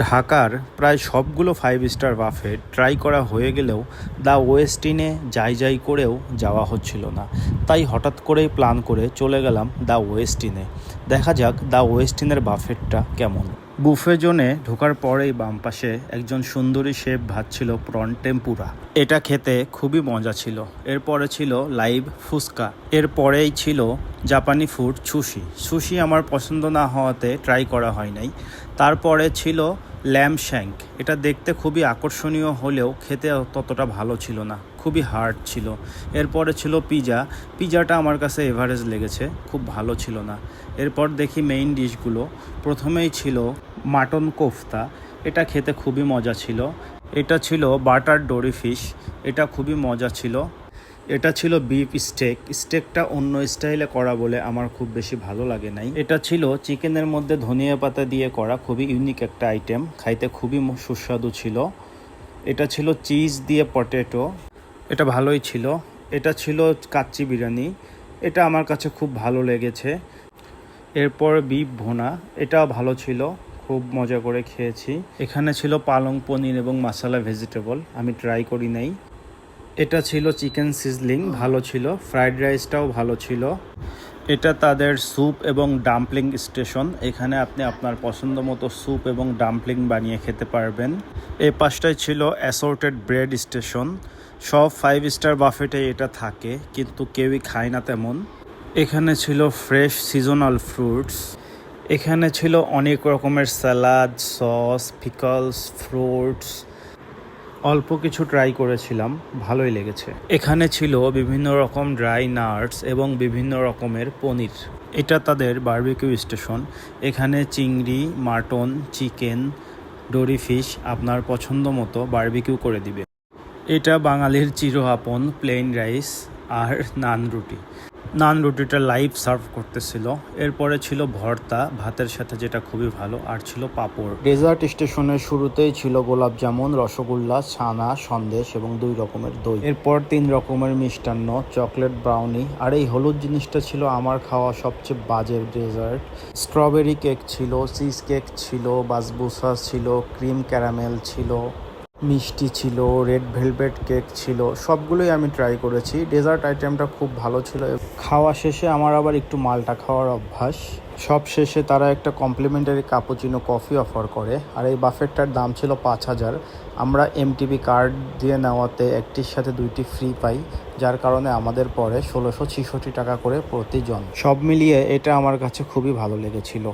ঢাকার প্রায় সবগুলো 5 স্টার বাফেট ট্রাই করা হয়ে গেলেও দ্য ওয়েস্টিনে যাই করেও যাওয়া হচ্ছিল না। তাই হঠাৎ করেই প্ল্যান করে চলে গেলাম দ্য ওয়েস্টিনে। দেখা যাক দ্য ওয়েস্টিনের বাফেটটা কেমন। বুফে জোনে ঢোকার পরেই বাম পাশে একজন সুন্দরী শেফ ভাজছিল প্রন টেম্পুরা। এটা খেতে খুবই মজা ছিল। এরপরে ছিল লাইভ ফুচকা, এরপরেই ছিল জাপানি ফুড সুশি আমার পছন্দ না হওয়াতে ট্রাই করা হয় নাই। তারপরে ছিল ল্যাম্ব শ্যাঙ্ক। এটা দেখতে খুবই আকর্ষণীয় হলেও খেতে ততটা ভালো ছিল না, খুবই হার্ড ছিল। এরপরে ছিল পিজাটা আমার কাছে এভারেজ লেগেছে, খুব ভালো ছিল না। এরপর দেখি মেইন ডিশগুলো। প্রথমেই ছিল মাটন কোফতা, এটা খেতে খুবই মজা ছিল। এটা ছিল বাটার ডোরি ফিশ, এটা খুবই মজা ছিল। এটা ছিল বিফ স্টেকটা অন্য স্টাইলে করা বলে আমার খুব বেশি ভালো লাগে নাই। এটা ছিল চিকেনের মধ্যে ধনিয়া পাতা দিয়ে করা, খুবই ইউনিক একটা আইটেম, খাইতে খুবই সুস্বাদু ছিল। এটা ছিল চিজ দিয়ে পটেটো, এটা ভালোই ছিল। এটা ছিল কাচ্চি বিরিয়ানি, এটা আমার কাছে খুব ভালো লেগেছে। এরপর বিফ ভুনা, এটাও ভালো ছিল, খুব মজা করে খেয়েছি। এখানে ছিল পালং পনির এবং মশলা ভেজিটেবল, আমি ট্রাই করি নাই। এটা ছিল চিকেন সিজলিং, ভালো ছিল। ফ্রাইড রাইসটাও ভালো ছিল। এটা তাদের স্যুপ এবং ডাম্পলিং স্টেশন, এখানে আপনি আপনার পছন্দ মতো স্যুপ এবং ডাম্পলিং বানিয়ে খেতে পারবেন। এই পাশটায় ছিল অ্যাসর্টেড ব্রেড স্টেশন। সব 5 স্টার বাফেটে এটা থাকে, কিন্তু কেউই খায় না তেমন। এখানে ছিল ফ্রেশ সিজনাল ফ্রুটস। এখানে ছিল অনেক রকমের স্যালাড, সস, পিকলস, ফ্রুটস, অল্প কিছু ট্রাই করেছিলাম, ভালোই লেগেছে। এখানে ছিল বিভিন্ন রকম ড্রাই নাটস এবং বিভিন্ন রকমের পনির। এটা তাদের বারবিকিউ স্টেশন, এখানে চিংড়ি, মাটন, চিকেন, ডোরি ফিশ আপনার পছন্দ মতো বারবিকিউ করে দিবে। এটা বাঙালির চির আপন প্লেন রাইস আর নান রুটিটা লাইভ সার্ভ করতেছিল। এরপরে ছিল ভর্তা ভাতের সাথে, যেটা খুবই ভালো, আর ছিল পাঁপড়। ডেজার্ট স্টেশনের শুরুতেই ছিল গোলাপ জামুন, রসগোল্লা, ছানা, সন্দেশ এবং 2 রকমের দই। এরপর 3 রকমের মিষ্টান্ন, চকলেট ব্রাউনি, আর এই হলুদ জিনিসটা ছিল আমার খাওয়া সবচেয়ে বাজে ডেজার্ট। স্ট্রবেরি কেক ছিল, চিজ কেক ছিল, বাসবুসা ছিল, ক্রিম ক্যারামেল ছিল, মিষ্টি ছিল, রেড ভেলভেট কেক ছিল, সবগুলোই আমি ট্রাই করেছি। ডেজার্ট আইটেমটা খুব ভালো ছিল। খাওয়া শেষে আমার আবার একটু মালটা খাওয়ার অভ্যাস। সব শেষে তারা একটা কমপ্লিমেন্টারি কাপুচিনো কফি অফার করে, আর এই বাফেটটার দাম ছিল 5000। আমরা এমটিবি কার্ড দিয়ে নেওয়াতে একটির সাথে 2টি ফ্রি পাই, যার কারণে আমাদের পরে 1666 টাকা করে প্রতিজন। সব মিলিয়ে এটা আমার কাছে খুবই ভালো লেগেছিল।